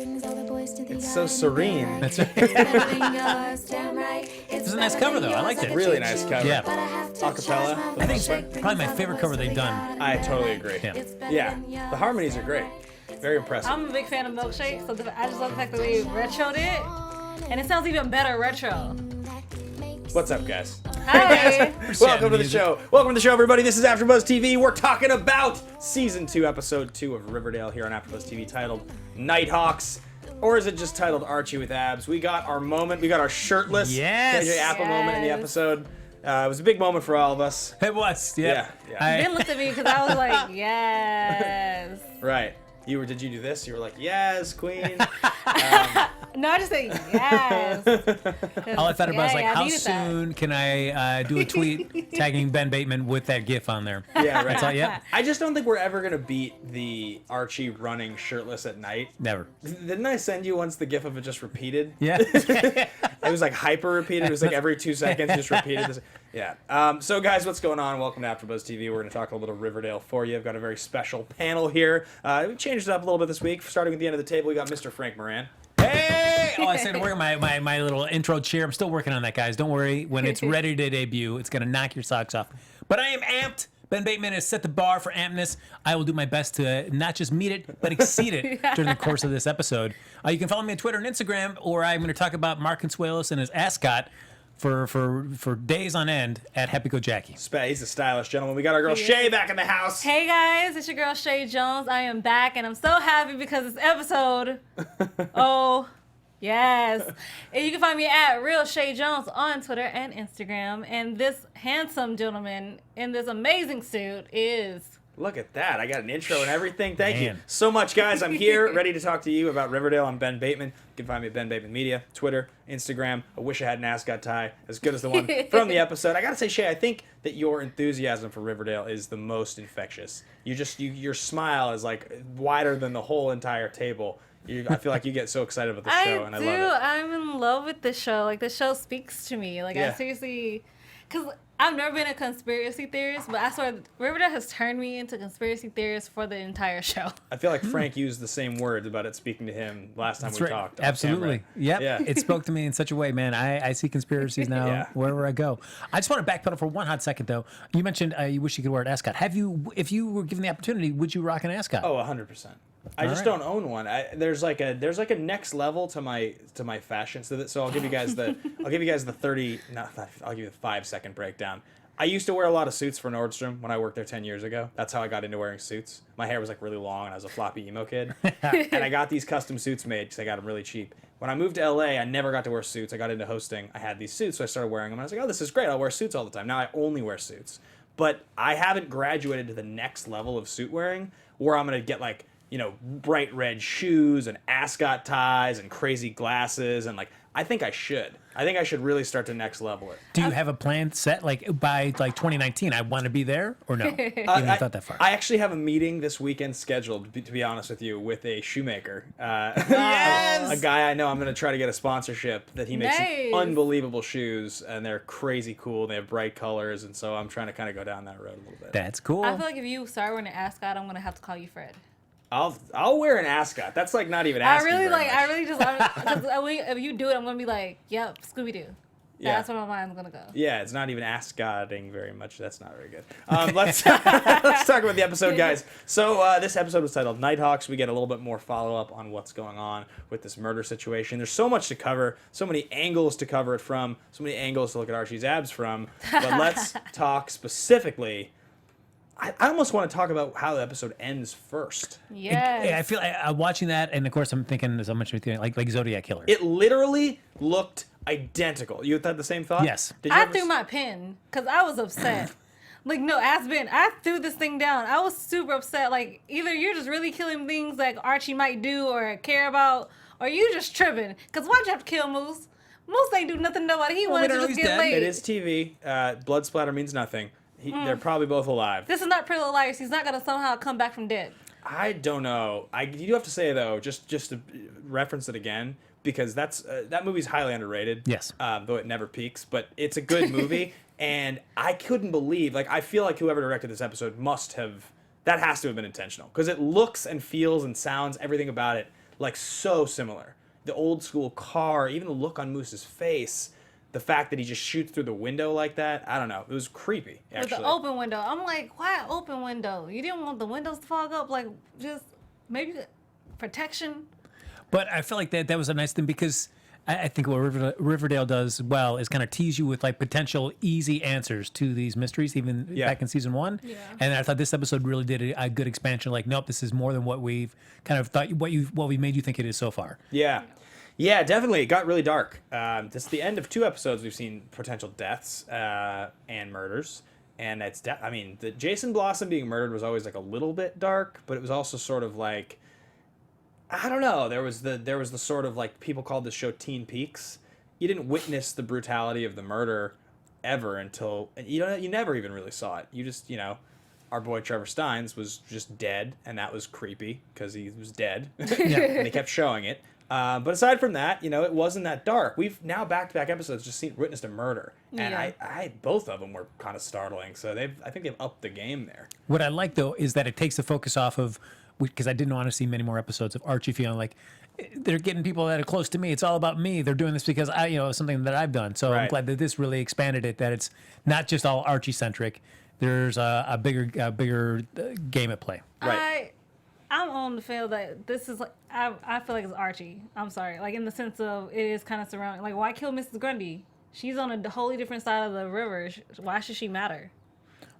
It's so serene. That's right. This is a nice cover, though. I liked it. Really nice cover. Yeah. Acapella. I think it's probably my favorite cover they've done. I totally agree. Yeah. The harmonies are great. Very impressive. I'm a big fan of Milkshake, so I just love the fact that they retroed it. And it sounds even better retro. What's up, guys? Hi. Welcome to the show. Welcome to the show, everybody. This is AfterBuzz TV. We're talking about Season 2, Episode 2 of Riverdale here on AfterBuzz TV, titled Nighthawks. Or is it just titled Archie with Abs? We got our moment. We got our shirtless KJ Apple moment in the episode. It was a big moment for all of us. It was, Yeah. Ben looked at me because I was like, yes. Right. Did you do this? You were like, yes, queen. No, I just said yes. All I thought about was like, I how needed that. soon can I do a tweet tagging Ben Bateman with that GIF on there? Yeah, right. That's all, yep. I just don't think we're ever going to beat the Archie running shirtless at night. Never. Didn't I send you once the gif of it just repeated? Yeah. It was like hyper repeated. It was like every 2 seconds just repeated. This. Yeah. So guys, what's going on? Welcome to AfterBuzz TV. We're going to talk a little bit of Riverdale for you. I've got a very special panel here. We changed it up a little bit this week. Starting at the end of the table, we got Mr. Frank Moran. Hey! Oh, I said to wear my little intro cheer. I'm still working on that, guys. Don't worry. When it's ready to debut, it's going to knock your socks off. But I am amped. Ben Bateman has set the bar for ampness. I will do my best to not just meet it, but exceed it during the course of this episode. You can follow me on Twitter and Instagram, or I'm going to talk about Mark Consuelos and his ascot for days on end at Happy Go Jackie. He's a stylish gentleman. We got our girl Chae back in the house. Hey guys, it's your girl Chae Jones. I am back and I'm so happy because this episode, oh yes. And you can find me at Real Chae Jones on Twitter and Instagram. And this handsome gentleman in this amazing suit is... Look at that. I got an intro and everything. Thank you Man. so much, guys. I'm here ready to talk to you about Riverdale. I'm Ben Bateman. You can find me at Ben Bateman Media, Twitter, Instagram. I wish I had an ascot tie as good as the one from the episode. I got to say, Chae, I think that your enthusiasm for Riverdale is the most infectious. Your smile is like wider than the whole entire table. I feel like you get so excited about the show, and I love it. I'm in love with the show. Like, the show speaks to me. Like, I seriously... Because I've never been a conspiracy theorist, but I swear Riverdale has turned me into conspiracy theorist for the entire show. I feel like Frank used the same words about it speaking to him last time we talked. Absolutely. Yep. Yeah. It spoke to me in such a way, man. I see conspiracies now wherever I go. I just want to backpedal for one hot second, though. You mentioned you wish you could wear an ascot. If you were given the opportunity, would you rock an ascot? Oh, 100%. I just don't own one. There's like a next level to my fashion. So I'll give you guys the 5-second breakdown. I used to wear a lot of suits for Nordstrom when I worked there 10 years ago. That's how I got into wearing suits. My hair was like really long and I was a floppy emo kid. And I got these custom suits made because I got them really cheap. When I moved to LA, I never got to wear suits. I got into hosting. I had these suits, so I started wearing them. And I was like, oh, this is great. I'll wear suits all the time. Now I only wear suits. But I haven't graduated to the next level of suit wearing where I'm going to get like, bright red shoes and ascot ties and crazy glasses. And like, I think I should really start to next level it. Do you have a plan set, like by 2019? I want to be there, or no? You haven't thought that far. I actually have a meeting this weekend scheduled, to be honest with you, with a shoemaker. Yes! A guy I know. I'm going to try to get a sponsorship that he makes Nice. some unbelievable shoes, and they're crazy cool. They have bright colors, and so I'm trying to kind of go down that road a little bit. That's cool. I feel like if you start wearing an ascot, I'm going to have to call you Fred. I'll wear an ascot. That's like not even asking very much. If you do it, I'm going to be like, yep, Scooby-Doo. Yeah. That's where my mind's going to go. Yeah, it's not even ascotting very much. That's not very good. Let's talk about the episode, guys. So this episode was titled Nighthawks. We get a little bit more follow-up on what's going on with this murder situation. There's so much to cover, so many angles to cover it from, so many angles to look at Archie's abs from. But let's talk specifically. I almost want to talk about how the episode ends first. Yes. I feel watching that, and of course I'm thinking so much like Zodiac Killer. It literally looked identical. You had the same thought? Yes. I threw my pen because I was upset. Like, no, ask Ben. I threw this thing down. I was super upset. Like, either you're just really killing things like Archie might do or care about, or you just tripping. Because why'd you have to kill Moose? Moose ain't do nothing to nobody. He wanted to just get laid. It is TV. Blood splatter means nothing. They're probably both alive. This is not Pretty Little Liars. He's not going to somehow come back from dead. I don't know. You do have to say, though, just to reference it again, because that movie's highly underrated. Yes. Though it never peaks, but it's a good movie. And I couldn't believe, I feel like whoever directed this episode that has to have been intentional. Because it looks and feels and sounds, everything about it, like so similar. The old school car, even the look on Moose's face, the fact that he just shoots through the window like that. I don't know. It was creepy, actually. With the open window. I'm like, why open window? You didn't want the windows to fog up? Like, just maybe protection? But I feel like that was a nice thing because I think what Riverdale does well is kind of tease you with like potential easy answers to these mysteries, even back in season 1. Yeah. And I thought this episode really did a good expansion. Like, nope, this is more than what we've kind of thought, what we made you think it is so far. Yeah. Yeah, definitely. It got really dark. This is the end of 2 episodes. We've seen potential deaths and murders. And it's, I mean, the Jason Blossom being murdered was always like a little bit dark, but it was also sort of like, I don't know. There was the sort of like, people called this show Teen Peaks. You didn't witness the brutality of the murder ever until you never even really saw it. You just, our boy Trevor Steins was just dead, and that was creepy because he was dead. And they kept showing it. But aside from that, it wasn't that dark. We've now back-to-back episodes just witnessed a murder, and I both of them were kind of startling. So I think they've upped the game there. What I like though is that it takes the focus off of, because I didn't want to see many more episodes of Archie feeling like they're getting people that are close to me. It's all about me. They're doing this because something that I've done. So I'm glad that this really expanded it. That it's not just all Archie centric. There's a bigger game at play. Right. I'm on the feel that this is like I feel like it's Archie. I'm sorry, like in the sense of it is kind of surrounding. Like, why kill Mrs. Grundy? She's on a wholly different side of the river. Why should she matter?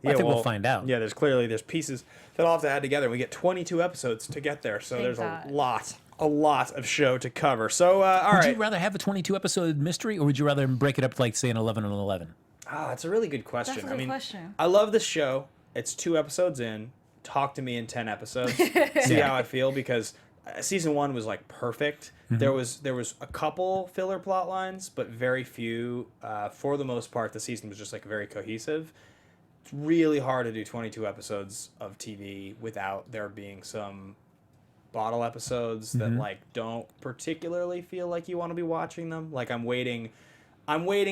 I think we'll find out. Yeah, there's pieces that all have to add together. We get 22 episodes to get there, so there's a lot of show to cover. So, all right. Would you rather have a 22 episode mystery, or would you rather break it up to like say an 11 and 11? Oh, that's a really good question. That's a good question. I love this show. It's 2 episodes in. Talk to me in 10 episodes. See how I feel, because season 1 was like perfect. Mm-hmm. There was a couple filler plot lines, but very few. For the most part, the season was just like very cohesive. It's really hard to do 22 episodes of TV without there being some bottle episodes that like don't particularly feel like you want to be watching them. Like I'm waiting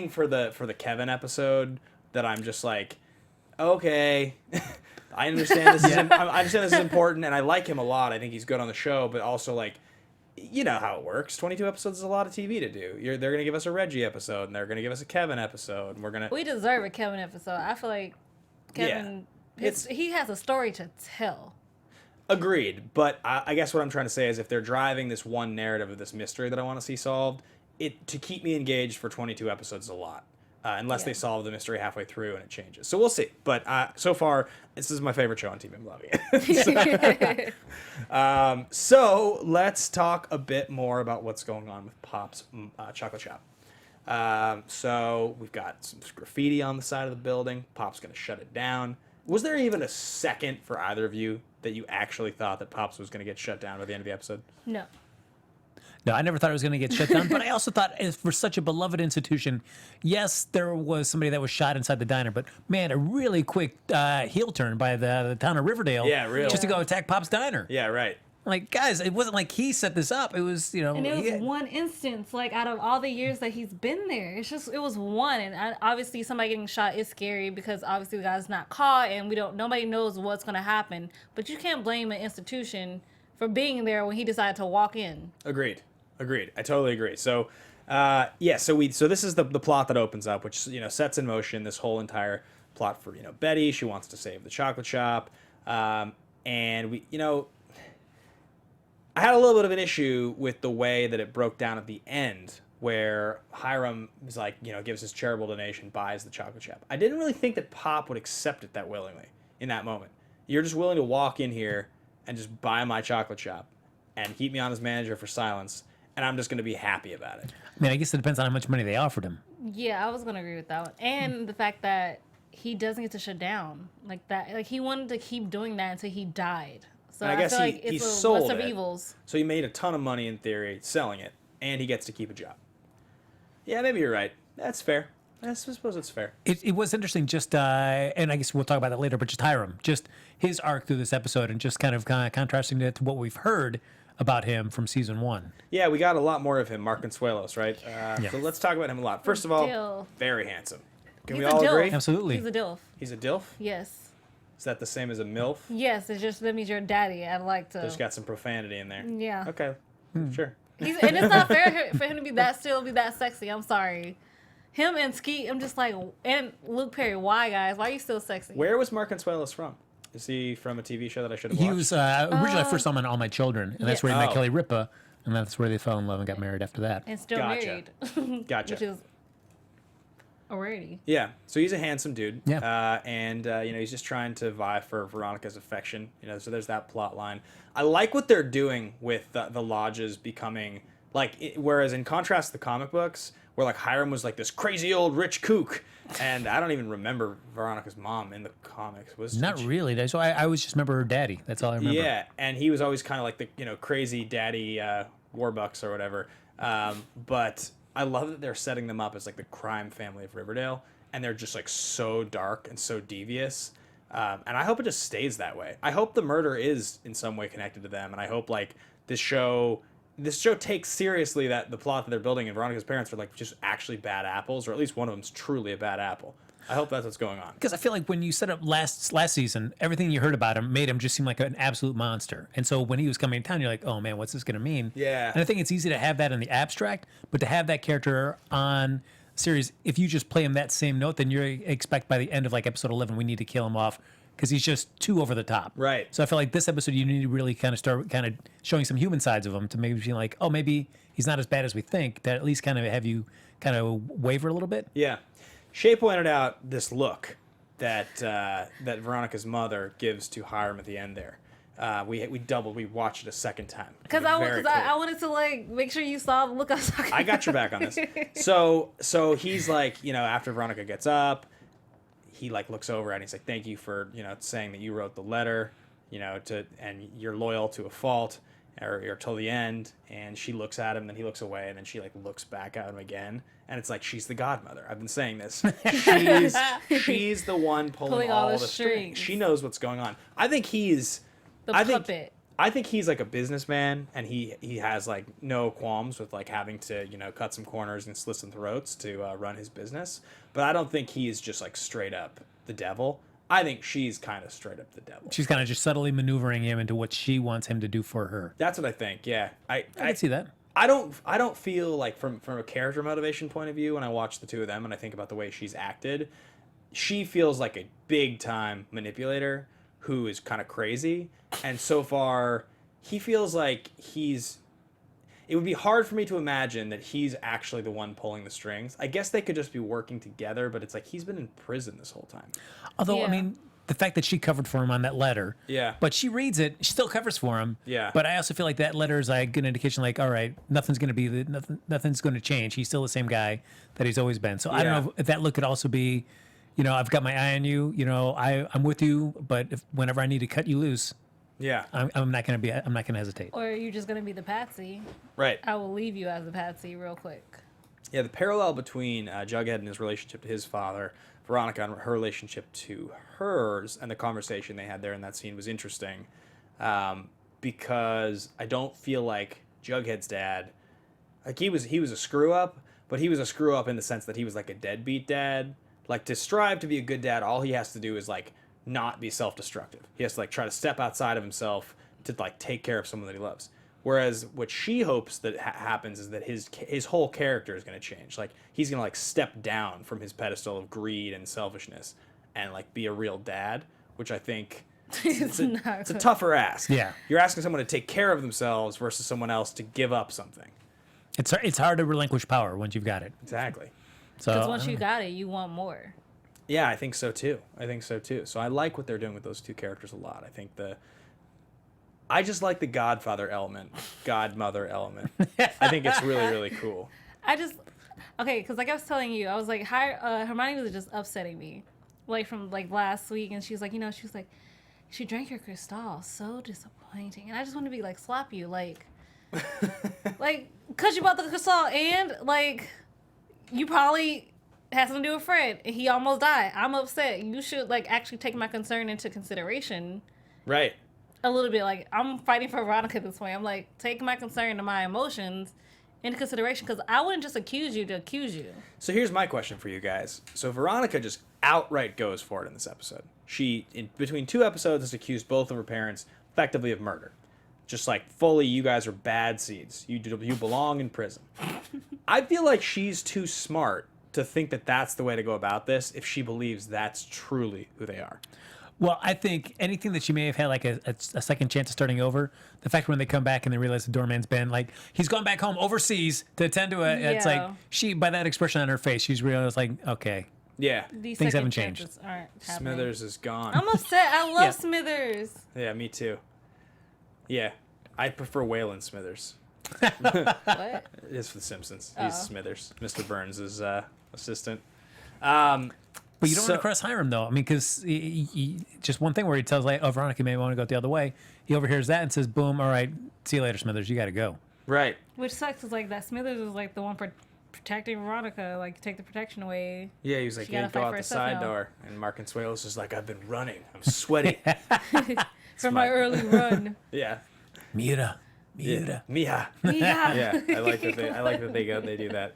for the Kevin episode that I'm just like, okay, I understand this I understand this is important, and I like him a lot. I think he's good on the show, but also like, you know how it works. 22 episodes is a lot of TV to do. They're gonna give us a Reggie episode, and they're gonna give us a Kevin episode, and we deserve a Kevin episode. I feel like Kevin, he has a story to tell. Agreed, but I guess what I'm trying to say is if they're driving this one narrative of this mystery that I want to see solved, to keep me engaged for 22 episodes is a lot. Unless they solve the mystery halfway through and it changes. So we'll see. But so far, this is my favorite show on TV. I'm loving it. So let's talk a bit more about what's going on with Pop's chocolate shop. So we've got some graffiti on the side of the building. Pop's going to shut it down. Was there even a second for either of you that you actually thought that Pop's was going to get shut down by the end of the episode? No. No, I never thought it was going to get shut down, but I also thought for such a beloved institution, yes, there was somebody that was shot inside the diner, but man, a really quick heel turn by the town of Riverdale. Yeah, really. Just to go attack Pop's diner. Yeah, right. Like, guys, it wasn't like he set this up. It was, And it was one instance, like, out of all the years that he's been there. It was one. And obviously somebody getting shot is scary because obviously the guy's not caught and nobody knows what's going to happen. But you can't blame an institution for being there when he decided to walk in. Agreed. I totally agree. So, so this is the plot that opens up, which sets in motion this whole entire plot for Betty. She wants to save the chocolate shop, and I had a little bit of an issue with the way that it broke down at the end, where Hiram is like gives his charitable donation, buys the chocolate shop. I didn't really think that Pop would accept it that willingly in that moment. You're just willing to walk in here and just buy my chocolate shop and keep me on as manager for silence. And I'm just going to be happy about it. I mean, I guess it depends on how much money they offered him. Yeah, I was going to agree with that one. And the fact that he doesn't get to shut down like that. Like, he wanted to keep doing that until he died. So I guess feel like he it's sold lesser it. of evils. So he made a ton of money in theory selling it, and he gets to keep a job. Yeah, maybe you're right. That's fair. I suppose it's fair. It was interesting, just and I guess we'll talk about that later. But just Hiram, just his arc through this episode, and just kind of contrasting it to what we've heard about him from season 1. Yeah, we got a lot more of him, Mark Consuelos, right? So let's talk about him a lot. First of all, very handsome. Can we all agree? Absolutely. He's a DILF. He's a DILF? Yes. Is that the same as a MILF? Yes, that means you're a daddy. I'd like to. There's got some profanity in there. Yeah. Okay. Sure. And it's not fair for him to be that sexy. I'm sorry. Him and Skeet, I'm just like, and Luke Perry, why, guys? Why are you still sexy? Where was Mark Consuelos from? Is he from a TV show that I should have watched? He was originally I first saw him on All My Children, and that's where he met Oh. Kelly Ripa, and that's where they fell in love and got married after that. And still Gotcha. married. Gotcha. Which is a rarity. Yeah, so he's a handsome dude. Yeah. And he's just trying to vie for Veronica's affection. So there's that plot line. I like what they're doing with the lodges becoming like, whereas in contrast to the comic books, where like Hiram was like this crazy old rich kook, and I don't even remember Veronica's mom in the comics. Not really. So I always just remember her daddy. That's all I remember. Yeah, and he was always kind of like the crazy daddy Warbucks or whatever. But I love that they're setting them up as like the crime family of Riverdale, and they're just like so dark and so devious. And I hope it just stays that way. I hope the murder is in some way connected to them, and I hope like this show takes seriously that the plot that they're building, and Veronica's parents are like just actually bad apples, or at least one of them's truly a bad apple. I hope that's what's going on. Because I feel like when you set up last season, everything you heard about him made him just seem like an absolute monster. And so when he was coming to town, you're like, oh man, what's this going to mean? Yeah. And I think it's easy to have that in the abstract, but to have that character on series, if you just play him that same note, then you expect by the end of like episode 11, we need to kill him off because he's just too over the top. Right. So I feel like this episode, you need to really kind of start kind of showing some human sides of him to maybe feel like, oh, maybe he's not as bad as we think, that at least kind of have you kind of waver a little bit. Yeah. Chae pointed out this look that Veronica's mother gives to Hiram at the end there. We watched it a second time. Because I wanted to like make sure you saw the look I was talking I got your back on this. So he's like, after Veronica gets up, he like looks over and he's like, thank you for, saying that you wrote the letter, and you're loyal to a fault or till the end. And she looks at him, then he looks away, and then she like looks back at him again. And it's like, she's the godmother. I've been saying this. She's the one pulling all the strings. She knows what's going on. I think he's the puppet. I think he's like a businessman, and he has like no qualms with like having to cut some corners and slit some throats to run his business. But I don't think he's just like straight up the devil. I think she's kind of straight up the devil. She's kind of just subtly maneuvering him into what she wants him to do for her. That's what I think. Yeah, I can see that. I don't feel like from a character motivation point of view, when I watch the two of them and I think about the way she's acted, she feels like a big time manipulator who is kind of crazy. And so far, he feels like it would be hard for me to imagine that he's actually the one pulling the strings. I guess they could just be working together, but it's like he's been in prison this whole time. Although, Yeah. I mean, the fact that she covered for him on that letter. Yeah. But she reads it. She still covers for him. Yeah. But I also feel like that letter is like an indication like, all right, nothing's going to change. He's still the same guy that he's always been. So I don't know if that look could also be, I've got my eye on you. I'm with you, but whenever I need to cut you loose, Yeah. I'm not going to hesitate. Or are you just gonna be the patsy? Right. I will leave you as the patsy real quick. Yeah, the parallel between Jughead and his relationship to his father, Veronica and her relationship to hers, and the conversation they had there in that scene was interesting, because I don't feel like Jughead's dad, like he was a screw up, but he was a screw up in the sense that he was like a deadbeat dad. Like, to strive to be a good dad, all he has to do is like not be self-destructive. He has to like try to step outside of himself to like take care of someone that he loves. Whereas what she hopes that happens is that his whole character is going to change. Like, he's going to like step down from his pedestal of greed and selfishness and like be a real dad, which I think it's a tougher ask. Yeah. You're asking someone to take care of themselves versus someone else to give up something. It's hard to relinquish power once you've got it. Exactly. So Because once you got it, you want more. Yeah, I think so too. So I like what they're doing with those two characters a lot. I just like the godmother element. I think it's really, really cool. Because like I was telling you, I was like, Hermione was just upsetting me, like from like last week, and she's like, she drank your Cristal, so disappointing, and I just want to be like, slap you, like, cause you bought the Cristal, and like, you probably had something to do with Fred, and he almost died. I'm upset. You should like actually take my concern into consideration. Right. A little bit, like, I'm fighting for Veronica this way. I'm like, take my concern and my emotions into consideration, because I wouldn't just accuse you to accuse you. So here's my question for you guys. So Veronica just outright goes for it in this episode. She, in between two episodes, has accused both of her parents effectively of murder. Just like fully, you guys are bad seeds. You belong in prison. I feel like she's too smart to think that that's the way to go about this if she believes that's truly who they are. Well, I think anything that she may have had like a second chance of starting over, the fact when they come back and they realize the doorman's been like, he's gone back home overseas to attend to it. It's like by that expression on her face, she's realized like, okay. Yeah. These things haven't changed. Aren't happening. Smithers is gone. I'm upset. I love Smithers. Yeah, me too. Yeah. I prefer Waylon Smithers. What? It is for The Simpsons. He's Smithers. Mr. Burns' assistant. But you don't want to cross Hiram, though. I mean, because just one thing where he tells, like, oh, Veronica may want to go the other way. He overhears that and says, boom, all right, see you later, Smithers. You got to go. Right. Which sucks is, like, that Smithers was, like, the one for protecting Veronica. Like, take the protection away. Yeah, he was like, yeah, go out the side door. And Mark Consuelos is like, I've been running. I'm sweaty. From my early run. Yeah. Mira. Mija. Yeah. Yeah, I like that they do that.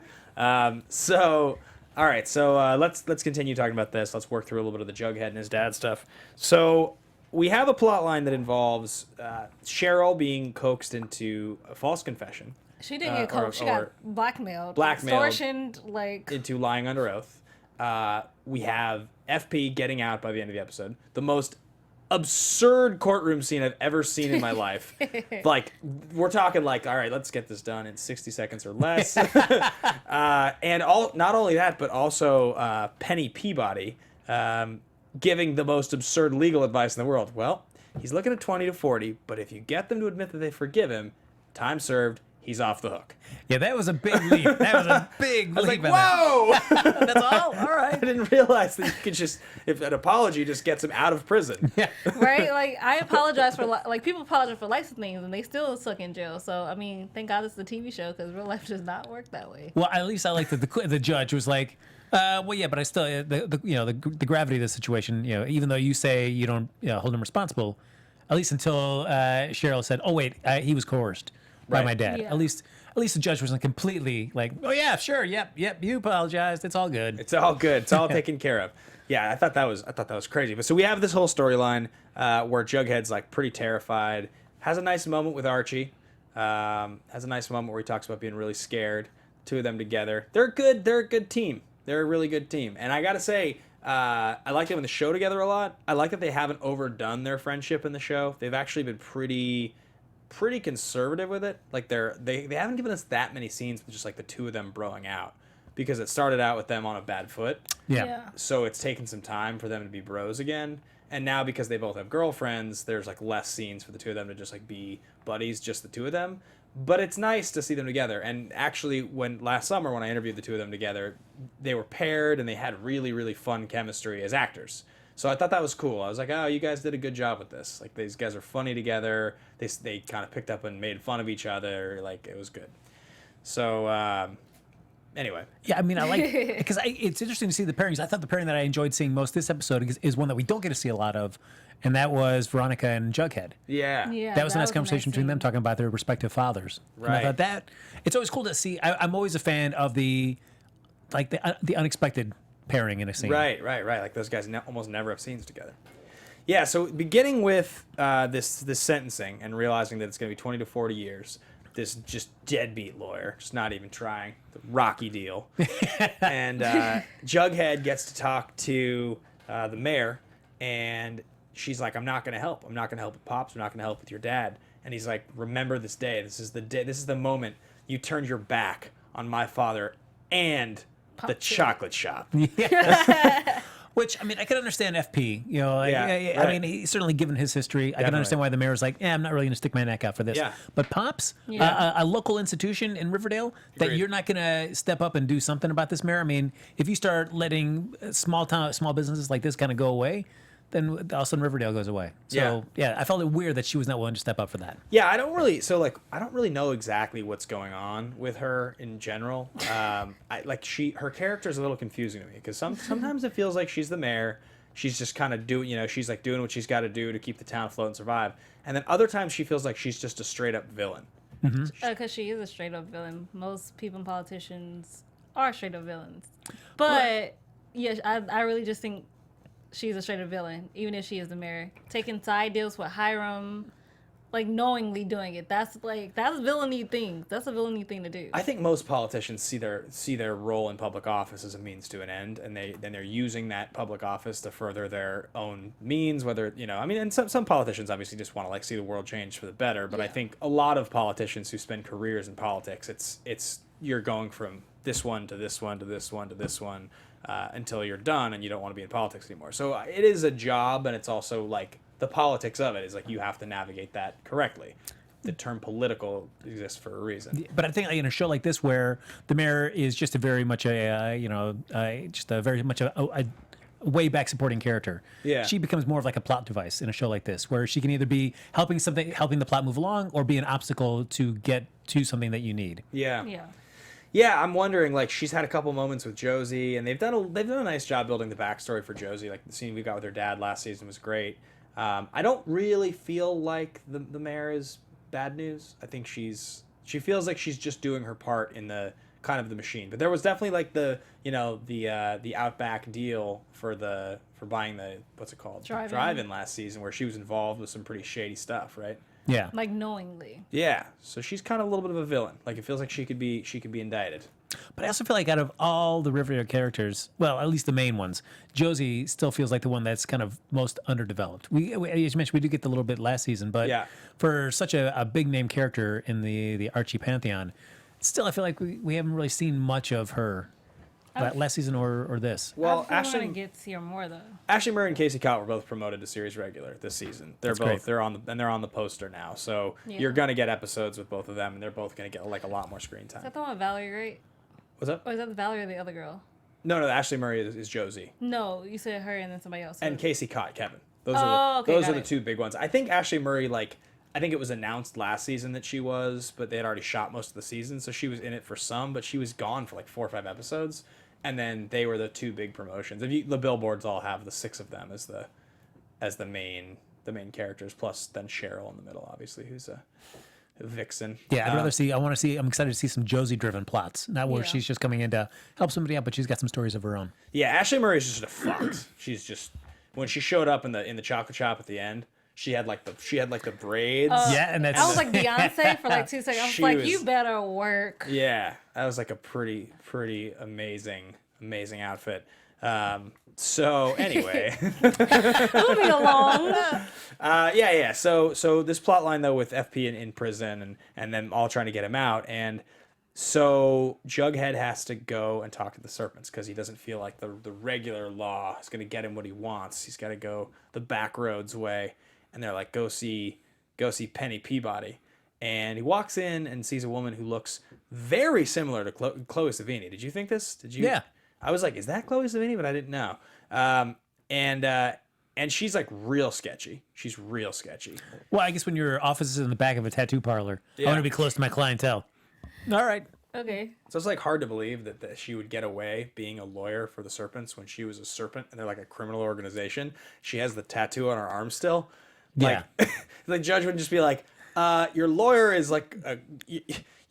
So, all right, so let's continue talking about this. Let's work through a little bit of the Jughead and his dad stuff. So we have a plot line that involves Cheryl being coaxed into a false confession. She didn't get coaxed. She got blackmailed. Extortioned, like into lying under oath. We have FP getting out by the end of the episode. The most absurd courtroom scene I've ever seen in my life. Like, we're talking like, all right, let's get this done in 60 seconds or less. And not only that, but also Penny Peabody giving the most absurd legal advice in the world. Well, he's looking at 20 to 40, but if you get them to admit that they forgive him, time served, he's off the hook. Yeah, that was a big leap. That was a big leap. Like, whoa! That's all? All right. I didn't realize that you could just, if an apology just gets him out of prison. Yeah. right? Like, I apologize for, like, people apologize for lots of things, and they still suck in jail. So, I mean, thank God it's a TV show, because real life does not work that way. Well, at least I like that the judge was like, well, yeah, but I still, the gravity of the situation, even though you say you don't hold him responsible, at least until Cheryl said, oh, wait, he was coerced by my dad. Yeah. At least the judge wasn't completely like, oh yeah, sure, yep, you apologized. It's all good. It's all good. It's all taken care of. Yeah, I thought that was crazy. But so we have this whole storyline where Jughead's like pretty terrified, has a nice moment with Archie, has a nice moment where he talks about being really scared. Two of them together, they're good. They're a good team. They're a really good team. And I gotta say, I like them in the show together a lot. I like that they haven't overdone their friendship in the show. They've actually been pretty conservative with it. Like they haven't given us that many scenes with just like the two of them broing out, because it started out with them on a bad foot. Yeah. So it's taken some time for them to be bros again. And now because they both have girlfriends, there's like less scenes for the two of them to just like be buddies, just the two of them. But it's nice to see them together. And actually, last summer when I interviewed the two of them together, they were paired and they had really, really fun chemistry as actors. So I thought that was cool. I was like, oh, you guys did a good job with this. Like, these guys are funny together. They kind of picked up and made fun of each other. Like, it was good. So, anyway. Yeah, I mean, I like, because it's interesting to see the pairings. I thought the pairing that I enjoyed seeing most this episode is one that we don't get to see a lot of, and that was Veronica and Jughead. Yeah. Yeah, That was a nice conversation between them scene. talking about their respective fathers. Right. And I thought that, it's always cool to see. I'm always a fan of the unexpected pairing in a scene. Right. Like, those guys almost never have scenes together. Yeah, so beginning with this sentencing and realizing that it's going to be 20 to 40 years, this just deadbeat lawyer, just not even trying, the Rocky deal. And Jughead gets to talk to the mayor, and she's like, I'm not going to help. I'm not going to help with Pops. I'm not going to help with your dad. And he's like, remember this day. This is the day. This is the moment you turned your back on my father and the chocolate shop. Which, I mean, I could understand FP. I right. mean, he's certainly given his history. I can understand why the mayor's like, I'm not really going to stick my neck out for this. Yeah. But Pops, a local institution in Riverdale, that Agreed. you're not going to step up and do something about this, mayor. I mean, if you start letting small businesses like this kind of go away, then all of a sudden Riverdale goes away. So, yeah, I felt it weird that she was not willing to step up for that. Yeah, I don't really know exactly what's going on with her in general. Her character is a little confusing to me, because sometimes it feels like she's the mayor. She's just kind of doing, she's like doing what she's got to do to keep the town afloat and survive. And then other times she feels like she's just a straight up villain. Because she is a straight up villain. Most people and politicians are straight up villains. But, yeah, I really just think she's a straight up villain, even if she is the mayor. Taking side deals with Hiram, like knowingly doing it. That's villainy thing. That's a villainy thing to do. I think most politicians see their role in public office as a means to an end, and they're using that public office to further their own means. Whether I mean, and some politicians obviously just want to like see the world change for the better. But I think a lot of politicians who spend careers in politics, it's you're going from this one to this one to this one to this one until you're done, and you don't want to be in politics anymore. So it is a job, and it's also like the politics of it is like you have to navigate that correctly. The term political exists for a reason. But I think in a show like this, where the mayor is just a very much a way back supporting character. Yeah. She becomes more of like a plot device in a show like this, where she can either be helping the plot move along, or be an obstacle to get to something that you need. Yeah. Yeah. Yeah, I'm wondering, like, she's had a couple moments with Josie, and they've done a nice job building the backstory for Josie. Like, the scene we got with her dad last season was great. I don't really feel like the mayor is bad news. I think she feels like she's just doing her part in the kind of the machine. But there was definitely like the Outback deal for buying the, what's it called? Drive-in last season, where she was involved with some pretty shady stuff, right? Yeah. Like knowingly. Yeah. So she's kind of a little bit of a villain. Like, it feels like she could be indicted. But I also feel like out of all the Riverdale characters, well, at least the main ones, Josie still feels like the one that's kind of most underdeveloped. We as you mentioned, we did get the little bit last season, but for such a big name character in the Archie pantheon, still I feel like we haven't really seen much of her last season or this. Well, I want to get to hear more though. Ashley Murray and Casey Cott were both promoted to series regular this season. They're on the poster now. So you're gonna get episodes with both of them, and they're both gonna get like a lot more screen time. Is that the one with Valerie, right? What's up? Or is that the Valerie or the other girl? No, Ashley Murray is Josie. No, you said her and then somebody else. And Casey Cott, Kevin. Those are the two big ones. I think Ashley Murray, I think it was announced last season that she was, but they had already shot most of the season, so she was in it for some, but she was gone for like 4 or 5 episodes. And then they were the two big promotions. The billboards all have the 6 of them as the main characters, plus then Cheryl in the middle, obviously, who's a vixen. Yeah, I'm excited to see some Josie-driven plots, not where she's just coming in to help somebody out, but she's got some stories of her own. Yeah, Ashley Murray's just a fox. She's just, when she showed up in the chocolate shop at the end, she had like the braids. And I was like Beyonce for like 2 seconds. I was like, you better work. Yeah, that was like a pretty amazing outfit. So anyway, Moving along. So this plot line though with FP in prison and them all trying to get him out, and so Jughead has to go and talk to the serpents because he doesn't feel like the regular law is going to get him what he wants. He's got to go the back roads way, and they're like, go see Penny Peabody. And he walks in and sees a woman who looks very similar to Chloe Savini. Did you think this? Did you? Yeah. I was like, is that Chloe Savini? But I didn't know. And she's like real sketchy. She's real sketchy. Well, I guess when your office is in the back of a tattoo parlor, I want to be close to my clientele. All right. Okay. So it's like hard to believe that she would get away being a lawyer for the Serpents when she was a serpent and they're like a criminal organization. She has the tattoo on her arm still. Like, the judge would just be like, your lawyer is like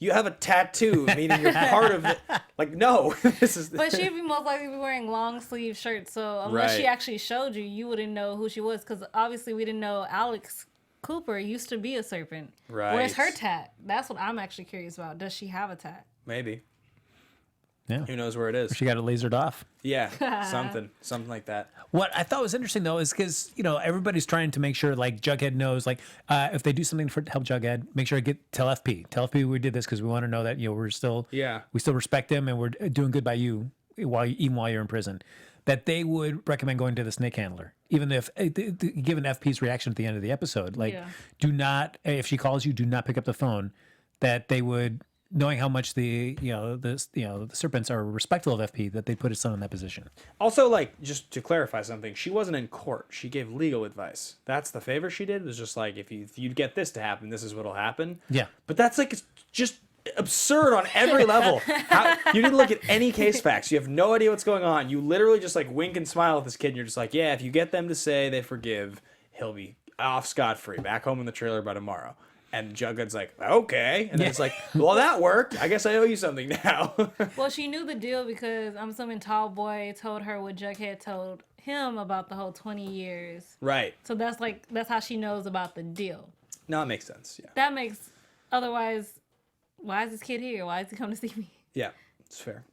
you have a tattoo, meaning you're part of it. Like, no, this is. But she'd be most likely be wearing long sleeve shirts. So unless she actually showed you, you wouldn't know who she was, because obviously we didn't know Alex Cooper used to be a serpent. Right. Where's her tat? That's what I'm actually curious about. Does she have a tat? Maybe. Yeah. Who knows where it is? She got it lasered off. Yeah, something like that. What I thought was interesting though is because everybody's trying to make sure like Jughead knows, like if they do something to help Jughead, make sure to tell FP we did this because we want to know that we still respect him and we're doing good by you even while you're in prison. That they would recommend going to the snake handler, even if given FP's reaction at the end of the episode, do not, if she calls you, do not pick up the phone. That they would, knowing how much the serpents are respectful of FP, that they put his son in that position. Also, like, just to clarify something, she wasn't in court. She gave legal advice. That's the favor she did. It was just like, if you get this to happen, this is what'll happen. Yeah. But that's like just absurd on every level. You didn't look at any case facts. You have no idea what's going on. You literally just like wink and smile at this kid, and you're just like, yeah, if you get them to say they forgive, he'll be off scot-free, back home in the trailer by tomorrow. And Jughead's like, okay. And then it's like, well, that worked. I guess I owe you something now. Well, she knew the deal because I'm assuming Tall Boy told her what Jughead told him about the whole 20 years. Right. So that's how she knows about the deal. No, it makes sense. Yeah. That makes. Otherwise, why is this kid here? Why is he coming to see me? Yeah, it's fair.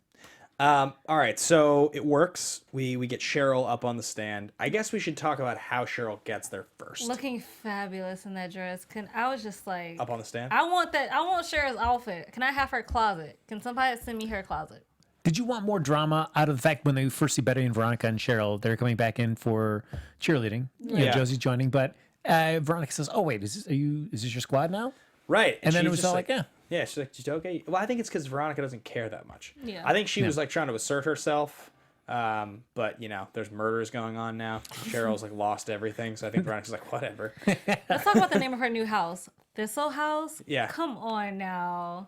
All right, so it works. We get Cheryl up on the stand. I guess we should talk about how Cheryl gets there first. Looking fabulous in that dress. I was just like, Up on the stand? I want that. I want Cheryl's outfit. Can I have her closet? Can somebody send me her closet? Did you want more drama out of the fact when they first see Betty and Veronica and Cheryl, they're coming back in for cheerleading? Yeah. Josie's joining, but Veronica says, "Oh wait, is this your squad now?" Right. And then she's it was just all like, "Yeah." Yeah, she's like, she's okay. Well, I think it's because Veronica doesn't care that much. Yeah. I think she was like trying to assert herself. But you know, there's murders going on now. Cheryl's like lost everything, so I think Veronica's like, whatever. Let's talk about the name of her new house. Thistle House? Yeah. Come on now.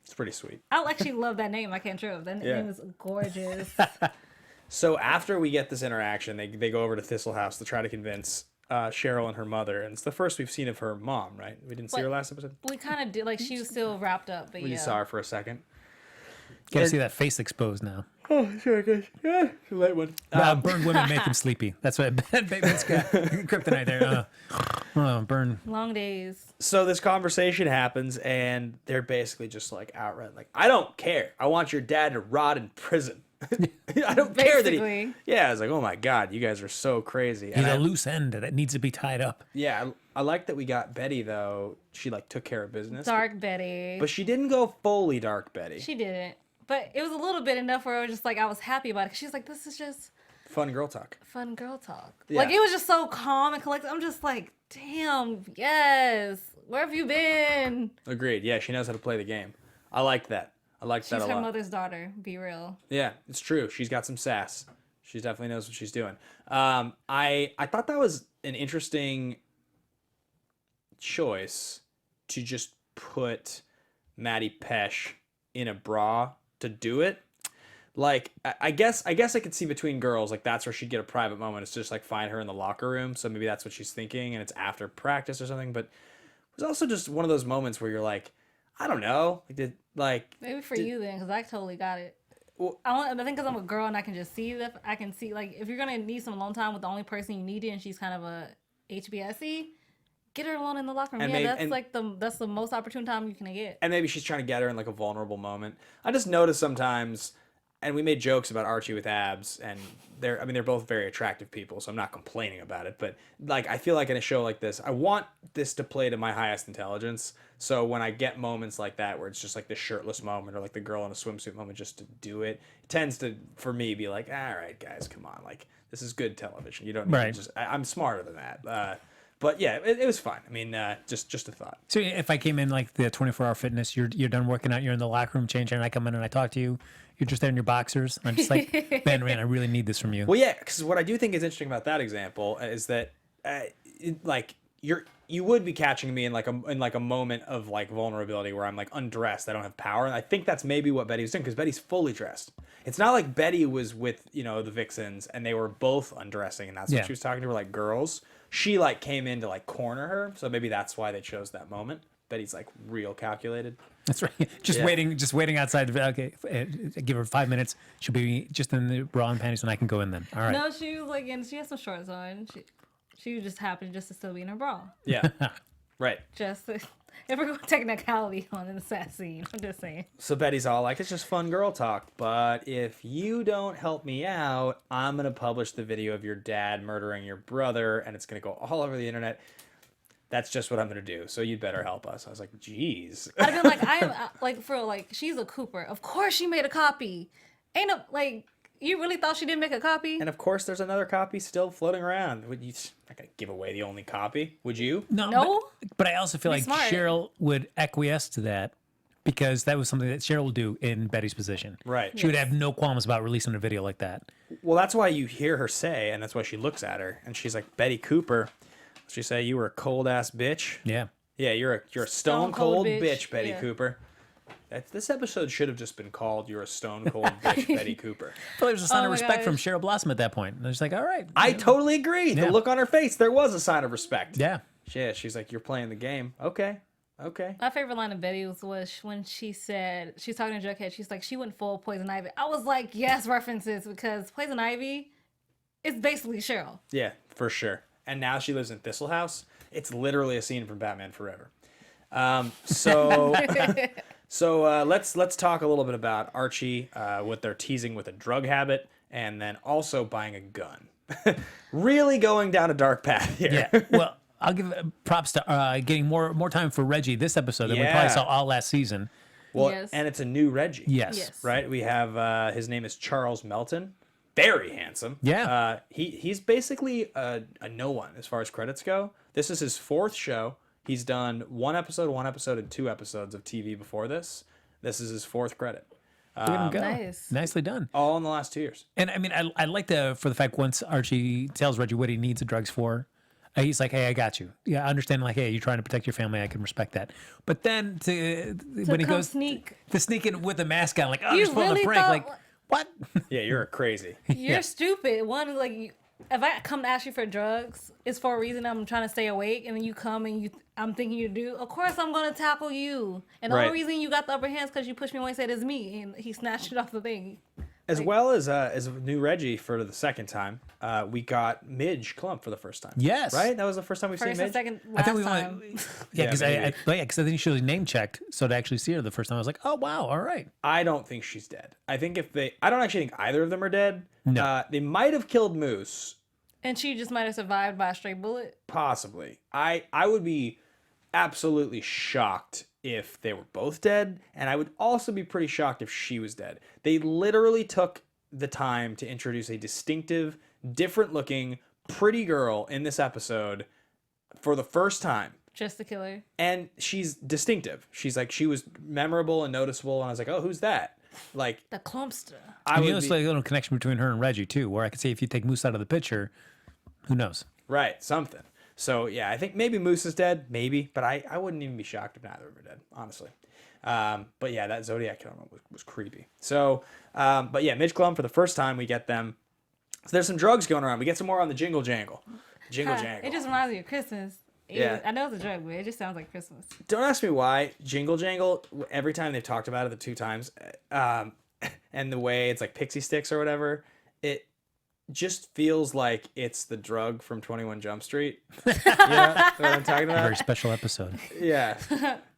It's pretty sweet. I actually love that name. I can't trip. That Yeah. name is gorgeous. So after we get this interaction, they go over to Thistle House to try to convince Cheryl and her mother, and it's the first we've seen of her mom, right? We didn't see her last episode. We kind of did, like, she was still wrapped up, but We yeah. just saw her for a second. Gotta see that face exposed now. Oh, sure, guys. Yeah, it's a late one. Burned women make them sleepy. That's what Bateman's got. Kryptonite there. Burn. Long days. So this conversation happens, and they're basically just like outright like, I don't care. I want your dad to rot in prison. I don't care that he. Basically. Yeah, I was like, oh my god, you guys are so crazy. He's And a loose end that needs to be tied up. yeah, I like that we got Betty though. She like took care of business. Dark Betty. But she didn't go fully dark Betty. She didn't. But it was a little bit enough where I was just like, I was happy about it. 'Cause she's like, this is just Fun girl talk. fun girl talk. Yeah. Like, it was just so calm and collected. I'm just like, damn, yes. Where have you been? Agreed. Yeah, she knows how to play the game. I like that. I like that She's a her lot. mother's daughter. Be real. Yeah, it's true. She's got some sass. She definitely knows what she's doing. I thought that was an interesting choice to just put Maddie Pesh in a bra to do it. Like, I guess I could see between girls, like that's where she'd get a private moment. It's just like find her in the locker room. So maybe that's what she's thinking, and it's after practice or something. But it was also just one of those moments where you're like, I don't know, Maybe for you then, because I totally got it. Well- I think because I'm a girl and I can just see that. I can see, like, if you're going to need some alone time with the only person you need it and she's kind of a HBSE, get her alone in the locker room. And Yeah, maybe- that's the most opportune time you can get. and maybe she's trying to get her in like a vulnerable moment. I just noticed sometimes, and we made jokes about Archie with abs, and they're both very attractive people, so I'm not complaining about it. But like, I feel like in a show like this, I want this to play to my highest intelligence. So when I get moments like that, where it's just like the shirtless moment or like the girl in a swimsuit moment, just to do it, it tends to, for me, be like, all right, guys, come on, like this is good television. You don't need to just. I'm smarter than that. But yeah, it was fine. I mean, just a thought. So if I came in like the 24-hour fitness, you're done working out, you're in the locker room changing, and I come in and I talk to you, you're just there in your boxers. I'm just like, man, I really need this from you. Well, yeah, because what I do think is interesting about that example is that, you would be catching me in like a moment of like vulnerability where I'm like undressed, I don't have power, and I think that's maybe what Betty was doing because Betty's fully dressed. It's not like Betty was with the Vixens and they were both undressing and that's what she was talking to her like girls. She like came in to like corner her, so maybe that's why they chose that moment. Betty's like real calculated. That's right. Just waiting outside. Okay, give her 5 minutes. She'll be just in the bra and panties, and I can go in then. All right. No, she was like, and she has some shorts on. She just happened just to still be in her bra. Yeah, right. Just if we're going technicality on the sad scene, I'm just saying. So Betty's all like, it's just fun girl talk, but if you don't help me out, I'm going to publish the video of your dad murdering your brother, and it's going to go all over the internet. That's just what I'm going to do, so you'd better help us. I was like, geez. I'd been like, I am, like, for, like, she's a Cooper. Of course she made a copy. Ain't no, like, you really thought she didn't make a copy? And of course there's another copy still floating around. Would you not going to give away the only copy? Would you? No? But I also feel Be like smart. Cheryl would acquiesce to that because that was something that Cheryl would do in Betty's position. Right. She would have no qualms about releasing a video like that. Well, that's why you hear her say, and that's why she looks at her, and she's like, Betty Cooper. She say, you were a cold ass bitch. Yeah. Yeah, you're a stone cold bitch, bitch, Betty yeah. Cooper. This episode should have just been called "You're a stone cold bitch, Betty Cooper." But there was a sign Oh of my respect from gosh. Cheryl Blossom at that point. And I was like, all right. I totally agree. The Yeah. look on her face, there was a sign of respect. Yeah. Yeah, she's like, "You're playing the game." Okay. My favorite line of Betty was when she said, she's talking to Jughead, she's like, she went full Poison Ivy. I was like, yes, references, because Poison Ivy is basically Cheryl. Yeah, for sure. and now she lives in Thistle House. It's literally a scene from Batman Forever. So let's talk a little bit about Archie, what they're teasing with a drug habit, and then also buying a gun. Really going down a dark path here. Yeah. Well, I'll give props to getting more time for Reggie this episode than we probably saw all last season. Well, Yes. and it's a new Reggie. Yes. Right? We have his name is Charles Melton. Very handsome. Yeah. He's basically a no one as far as credits go. This is his 4th show. He's done one episode, and 2 episodes of TV before this. This is his 4th credit. Look at him go. Nice. Nicely done. All in the last 2 years. And I mean, I like for the fact once Archie tells Reggie what he needs the drugs for, he's like, hey, I got you. Yeah, I understand. Like, hey, you're trying to protect your family. I can respect that. But then when he goes to sneak in with a mask on, like, oh, You just pulling really a prank. thought- Like, what? Yeah, you're crazy. You're stupid. One, like, if I come to ask you for drugs, it's for a reason. I'm trying to stay awake, and then you come and I'm thinking you do. Of course, I'm gonna tackle you. And the Right. only reason you got the upper hand is because you pushed me away and said it's me, and he snatched it off the thing. As well as a new Reggie for the second time, we got Midge Clump for the first time. Yes. Right? That was the first time we've seen First and Midge? second, I last thought we time. Yeah, because maybe. I think she was name checked. So to actually see her the first time, I was like, oh, wow, all right. I don't think she's dead. I think I don't actually think either of them are dead. No. They might have killed Moose. And she just might have survived by a straight bullet. Possibly. I would be absolutely shocked if they were both dead, and I would also be pretty shocked if she was dead. They literally took the time to introduce a distinctive, different-looking, pretty girl in this episode for the first time. Just the killer. And she's distinctive. She was memorable and noticeable, and I was like, oh, who's that? Like, The clumpster. I And would you know, be, it's like a little connection between her and Reggie, too, where I could say if you take Moose out of the picture, who knows? right, something. So, yeah, I think maybe Moose is dead, maybe, but I wouldn't even be shocked if neither of them are dead, honestly. But yeah, that Zodiac killer was creepy. So, but yeah, Midge Clump for the first time, we get them. So there's some drugs going around. We get some more on the Jingle Jangle. Jingle Jangle. It just reminds me of Christmas. Yeah. I know it's a drug, but it just sounds like Christmas. Don't ask me why. Jingle Jangle, every time they've talked about it the 2 times, and the way it's like pixie sticks or whatever, it just feels like it's the drug from 21 Jump Street. You know what I'm talking about? Very special episode. Yeah.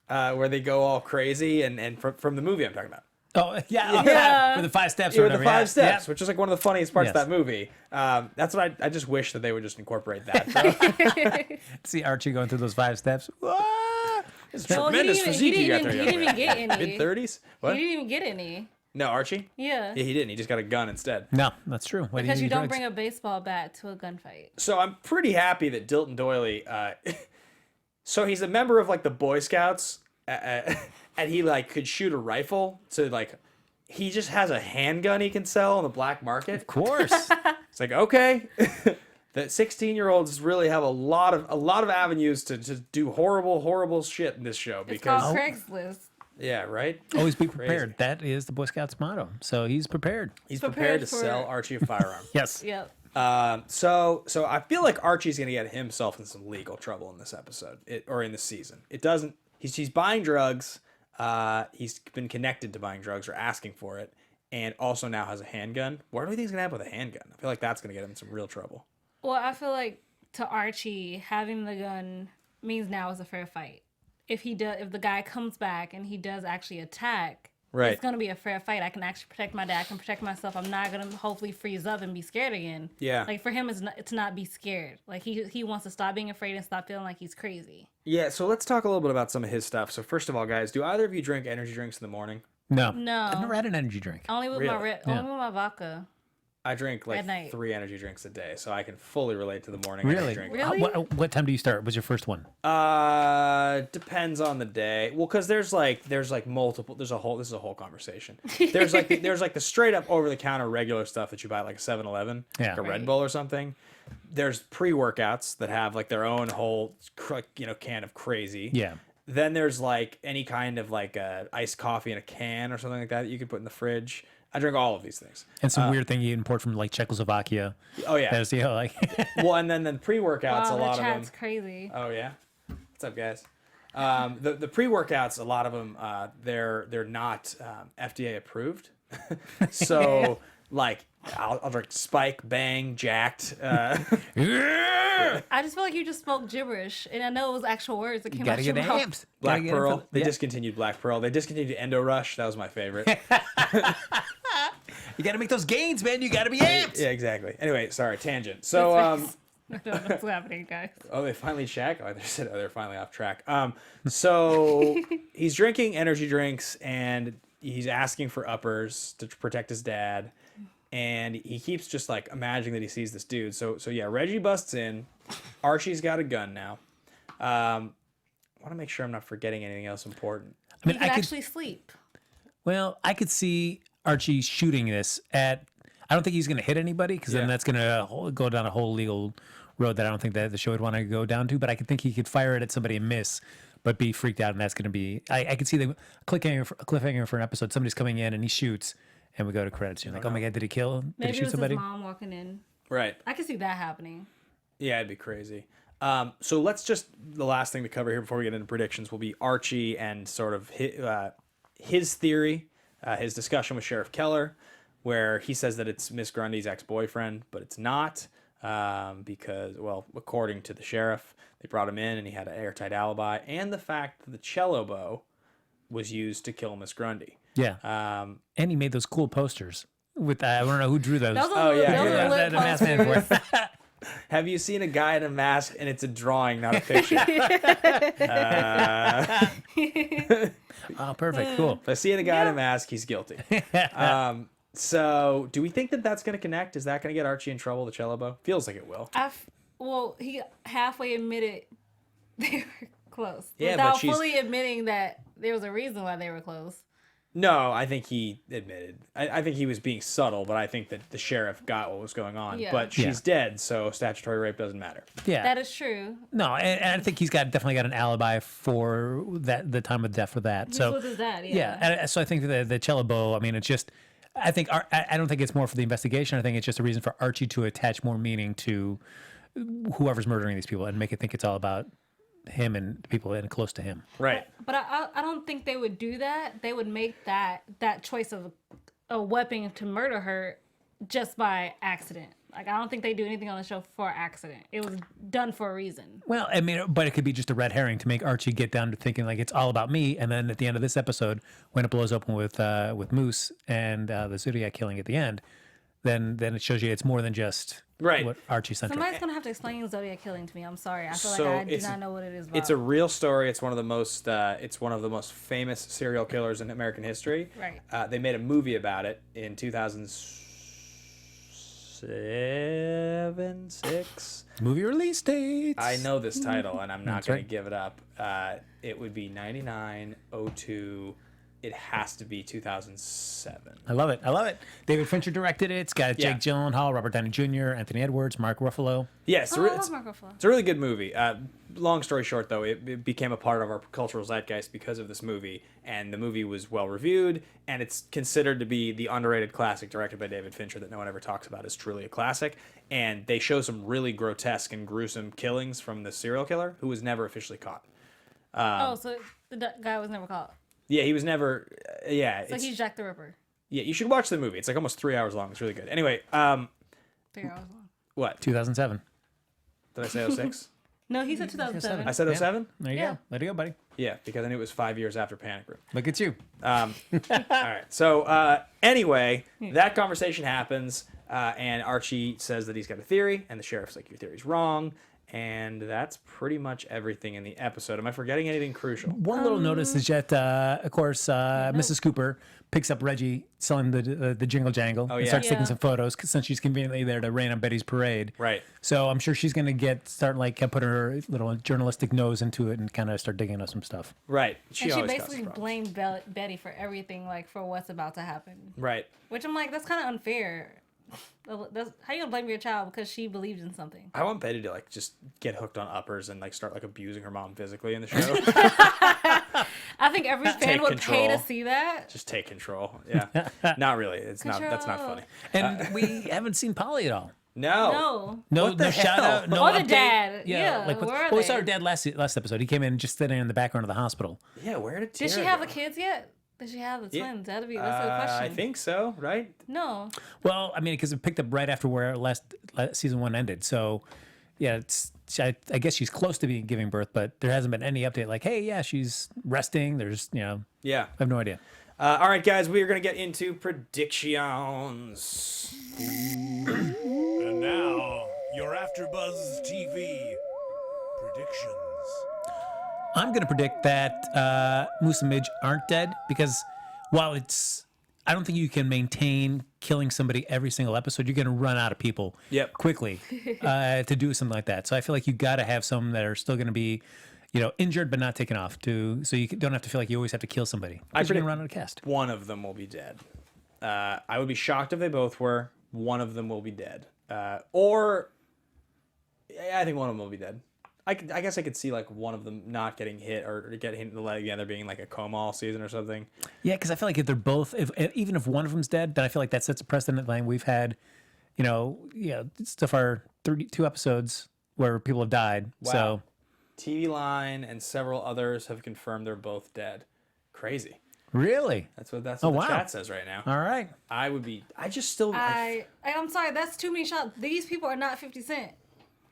Where they go all crazy and from the movie I'm talking about. Oh, yeah. Yeah. With the 5 steps Yeah, or with the whatever. 5 steps, Yeah. which is like one of the funniest parts Yes. of that movie. That's what I just wish that they would just incorporate that. See Archie going through those 5 steps. Ah! It's Well, tremendous physique you got there. he didn't even get any. Mid-30s? What? He didn't even get any. No, Archie? Yeah. Yeah, he didn't. He just got a gun instead. No, that's true. Why do Because need you don't drugs? bring a baseball bat to a gunfight. So I'm pretty happy that Dilton Doily, so he's a member of like the Boy Scouts, and he like could shoot a rifle. So like, he just has a handgun he can sell on the black market. Of course. It's like, okay, that 16-year-olds really have a lot of avenues to do horrible shit in this show It's because called Craigslist. yeah, right. Always be prepared. That is the Boy Scouts motto. So he's prepared. He's Prepared prepared to for sell it. Archie a firearm. Yes. Yep. So I feel like Archie's gonna get himself in some legal trouble in this episode, or in this season. It doesn't. He's buying drugs. He's been connected to buying drugs or asking for it, and also now has a handgun. What do you think he's gonna have with a handgun? I feel like that's gonna get him in some real trouble. Well, I feel like to Archie, having the gun means now is a fair fight. If the guy comes back and he does actually attack, Right. it's gonna be a fair fight. I can actually protect my dad. I can protect myself. I'm not gonna hopefully freeze up and be scared again. Yeah. Like for him, it's not be scared. Like he wants to stop being afraid and stop feeling like he's crazy. Yeah. So let's talk a little bit about some of his stuff. So first of all, guys, do either of you drink energy drinks in the morning? No. No. I've never had an energy drink. Only with Really? only with my vodka. I drink like At night. 3 energy drinks a day, so I can fully relate to the morning Really? energy drink. Really? What time do you start? What's your first one? Depends on the day. Well, because there's multiple. This is a whole conversation. There's like the straight up over the counter regular stuff that you buy at like a 7-Eleven, Yeah. like a Red Right. Bull or something. There's pre-workouts that have like their own whole can of crazy. Yeah. Then there's like any kind of like iced coffee in a can or something like that you could put in the fridge. I drink all of these things. And some weird thing you import from like Czechoslovakia. Oh yeah. That's like Well, and then pre-workouts, Wow, a the lot of them. chat's crazy. Oh yeah, what's up, guys? The pre-workouts, a lot of them, they're not FDA approved, so Like, I'll drink Spike, Bang, Jacked. Yeah. I just feel like you just spoke gibberish, and I know it was actual words that came out Gotta your get mouth. amped. Black Gotta get Pearl. amped. They Yeah. discontinued Black Pearl. They discontinued Endo Rush. That was my favorite. You gotta make those gains, man. You gotta be amped. Yeah, exactly. Anyway, sorry, tangent. So, I don't know what's happening, guys. oh, they finally check. Oh, they said, oh, they're finally off track. So he's drinking energy drinks and he's asking for uppers to protect his dad, and he keeps just like imagining that he sees this dude. So yeah, Reggie busts in. Archie's got a gun now. I want to make sure I'm not forgetting anything else important. I mean, You can I could. actually sleep. Well, I could see Archie shooting this at. I don't think he's going to hit anybody because Yeah. then that's going to go down a whole legal road that I don't think that the show would want to go down to. But I could think he could fire it at somebody and miss, but be freaked out, and that's going to be. I could see the cliffhanger for an episode. Somebody's coming in and he shoots, and we go to credits. You're like, oh my god, did he kill? Did Maybe he it shoot was somebody? his mom walking in. Right. I can see that happening. Yeah, it'd be crazy. So let's just, the last thing to cover here before we get into predictions will be Archie and sort of his theory, his discussion with Sheriff Keller, where he says that it's Miss Grundy's ex-boyfriend, but it's not, because, well, according to the sheriff, they brought him in and he had an airtight alibi, and the fact that the cello bow was used to kill Miss Grundy. Yeah. And he made those cool posters with. I don't know who drew those. Those Oh, are, yeah, those yeah. are lit The masked man for posters. it. Have you seen a guy in a mask and it's a drawing, not a picture? Oh, perfect. Cool. If I see a guy in a mask, he's guilty. So do we think that that's going to connect? Is that going to get Archie in trouble, the cello bow? Feels like it will. Well, he halfway admitted they were close. Yeah, without but she's- fully admitting that there was a reason why they were close. No, I think he admitted. I think he was being subtle, but I think that the sheriff got what was going on. Yeah. But she's dead, so statutory rape doesn't matter. Yeah. That is true. No, and I think he's definitely got an alibi for that, the time of death for that. He's So with his dad, yeah, and so I think the cello bow. I mean, it's just. I think I don't think it's more for the investigation. I think it's just a reason for Archie to attach more meaning to whoever's murdering these people and make it think it's all about him and people in close to him. Right. But I don't think they would do that. They would make that choice of a weapon to murder her just by accident. Like, I don't think they do anything on the show for accident. It was done for a reason. Well, I mean, but it could be just a red herring to make Archie get down to thinking like it's all about me. And then at the end of this episode, when it blows open with Moose and the Zodiac killing at the end, then it shows you it's more than just Right. what Archie centric. Somebody's gonna have to explain Zodiac killing to me. I'm sorry. I feel So like I do it's- not know what it is about. It's a real story. It's one of the most. It's one of the most famous serial killers in American history. Right. They made a movie about it in 2007, 6. Movie release dates. I know this title, and I'm not That's going right. to give it up. It would be 99, 02. It has to be 2007. I love it. David Fincher directed it. It's got Yeah. Jake Gyllenhaal, Robert Downey Jr., Anthony Edwards, Mark Ruffalo. Yes, Oh, I love Marco Flo. it's a really good movie. Long story short, though, it became a part of our cultural zeitgeist because of this movie, and the movie was well reviewed, and it's considered to be the underrated classic directed by David Fincher that no one ever talks about as truly a classic. And they show some really grotesque and gruesome killings from the serial killer who was never officially caught. So the guy was never caught. Yeah, he was never. Yeah, So he's Jack the Ripper. yeah. You should watch the movie. It's like almost 3 hours long. It's really good. Anyway, 3 hours long. what 2007. did I say? 06? No, he said 2007. I said 07. There you Yeah. go. Let it go, buddy. Yeah, because I knew it was 5 years after Panic Room. Look at you. All right. So anyway, that conversation happens, and Archie says that he's got a theory, and the sheriff's like, "Your theory's wrong." And that's pretty much everything in the episode. Am I forgetting anything crucial? One little notice is that, of course, Mrs. Cooper picks up Reggie selling the jingle jangle and yeah. starts taking Yeah. some photos since she's conveniently there to rain on Betty's parade. Right. So I'm sure she's going to start put her little journalistic nose into it and kind of start digging up some stuff. Right. And she always basically causes problems. blamed Betty for everything, like for what's about to happen. Right. Which I'm like, that's kind of unfair. How you gonna blame your child because she believed in something? I want Betty to just get hooked on uppers and start abusing her mom physically in the show. I think every fan Take would pay control. to see that. Just take control. Yeah. Not really. It's not. That's not Control. funny. And we haven't seen Polly at all. No. No. What the No shout hell? out. No Or the update. dad. Yeah, Like where are we saw they? her dad last episode. He came in just sitting in the background of the hospital. Yeah. Where did Did she Tara have go? the kids yet? Does she have the Yeah. twins? That's the question. I think so, right? No. Well, I mean, because it picked up right after where last season 1 ended. So, yeah, I guess she's close to being giving birth, but there hasn't been any update like, hey, yeah, she's resting. There's, Yeah. I have no idea. All right, guys, we are going to get into predictions. And now, your AfterBuzz TV predictions. I'm going to predict that Moose and Midge aren't dead because while I don't think you can maintain killing somebody every single episode. You're going to run out of people quickly to do something like that. So I feel like you got to have some that are still going to be, injured but not taken off so you don't have to feel like you always have to kill somebody. I You're going to run out of cast. One of them will be dead. I would be shocked if they both were. One of them will be dead. Or I think one of them will be dead. I guess I could see like one of them not getting hit or get hit in the leg. Yeah, there being like a coma all season or something. Yeah, because I feel like if they're both, even if one of them's dead, then I feel like that sets a precedent. Like we've had, so far 32 episodes where people have died. Wow. So TV Line and several others have confirmed they're both dead. Crazy. really, That's what the wow. chat says right now. All right. I'm sorry, that's too many shots. These people are not 50 Cent.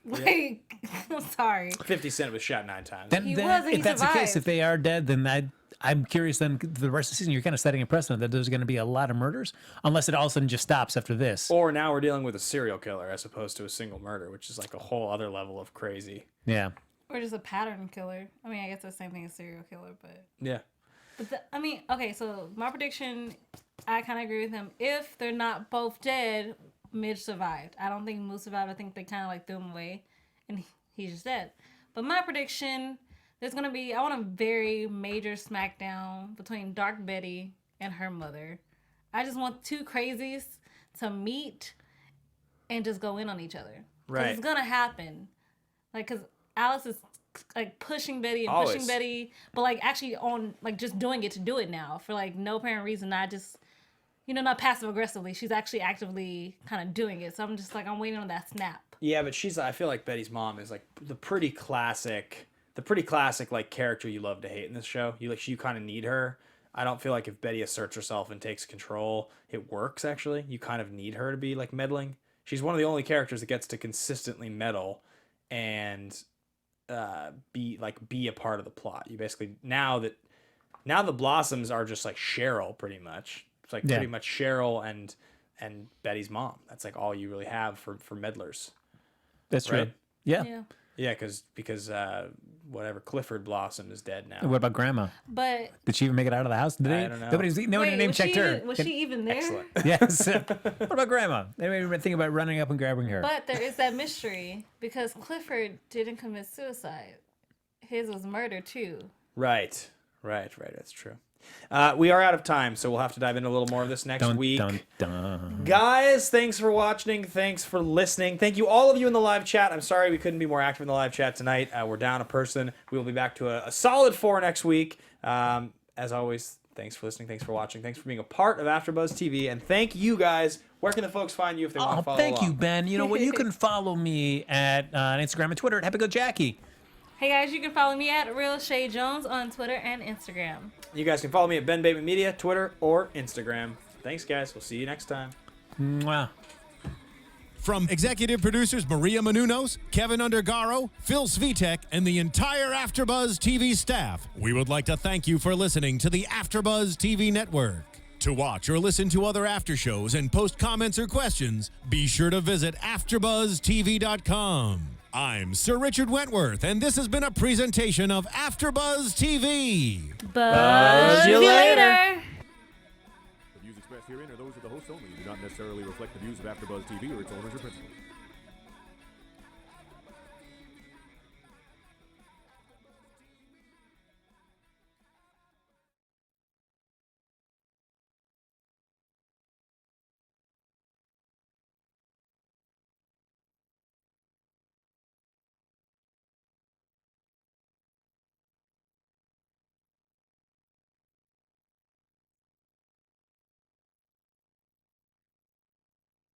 Like, I'm sorry. 50 Cent was shot 9 times. He was, and he if that's the case, survived. if they are dead, then I'm curious. Then the rest of the season, you're kind of setting a precedent that there's going to be a lot of murders, unless it all of a sudden just stops after this. Or now we're dealing with a serial killer as opposed to a single murder, which is like a whole other level of crazy. Yeah. Or just a pattern killer. I mean, I guess that's the same thing as serial killer, but... Yeah. Okay, so my prediction, I kind of agree with him. If they're not both dead, Midge survived. I don't think Moose survived. I think they kind of like threw him away, and he's just dead. But my prediction, I want a very major smackdown between Dark Betty and her mother. I just want two crazies to meet and just go in on each other. 'Cause Right. it's gonna happen. Like, because Alice is like pushing Betty and Always. pushing Betty, but like actually on like just doing it to do it now for like no apparent reason, not just not passive aggressively. She's actually actively kind of doing it. So I'm just like, I'm waiting on that snap. Yeah, but I feel like Betty's mom is like the pretty classic like character you love to hate in this show. You kind of need her. I don't feel like if Betty asserts herself and takes control, it works actually. You kind of need her to be like meddling. She's one of the only characters that gets to consistently meddle and be a part of the plot. You basically now the Blossoms are just like Cheryl pretty much. It's like pretty much Cheryl and Betty's mom. That's like all you really have for meddlers. That's Right? true. Yeah. Yeah, because whatever Clifford Blossom is dead now. What about Grandma? But Did she even make it out of the house? I don't know. Nobody name was checked her. Was she even there? Excellent. Yes. What about Grandma? Anybody even think about running up and grabbing her? But there is that mystery because Clifford didn't commit suicide. His was murder too. Right. That's true. We are out of time, so we'll have to dive into a little more of this next week. Guys, thanks for watching. Thanks for listening. Thank you, all of you in the live chat. I'm sorry we couldn't be more active in the live chat tonight. We're down a person. We will be back to a solid 4 next week. As always, thanks for listening. Thanks for watching. Thanks for being a part of AfterBuzz TV. And thank you, guys. Where can the folks find you if they want to follow thank along? you, Ben. You know what? You can follow me at on Instagram and Twitter at Happy Go Jackie. Hey guys, you can follow me at Real Chae Jones on Twitter and Instagram. You guys can follow me at Ben Bateman Media, Twitter or Instagram. Thanks, guys. We'll see you next time. Mwah. From executive producers Maria Menounos, Kevin Undergaro, Phil Svitek, and the entire AfterBuzz TV staff, we would like to thank you for listening to the AfterBuzz TV network. To watch or listen to other after shows and post comments or questions, be sure to visit AfterBuzzTV.com. I'm Sir Richard Wentworth, and this has been a presentation of AfterBuzz TV. Buzz you later. The views expressed herein are those of the hosts only and do not necessarily reflect the views of AfterBuzz TV or its owners or principals.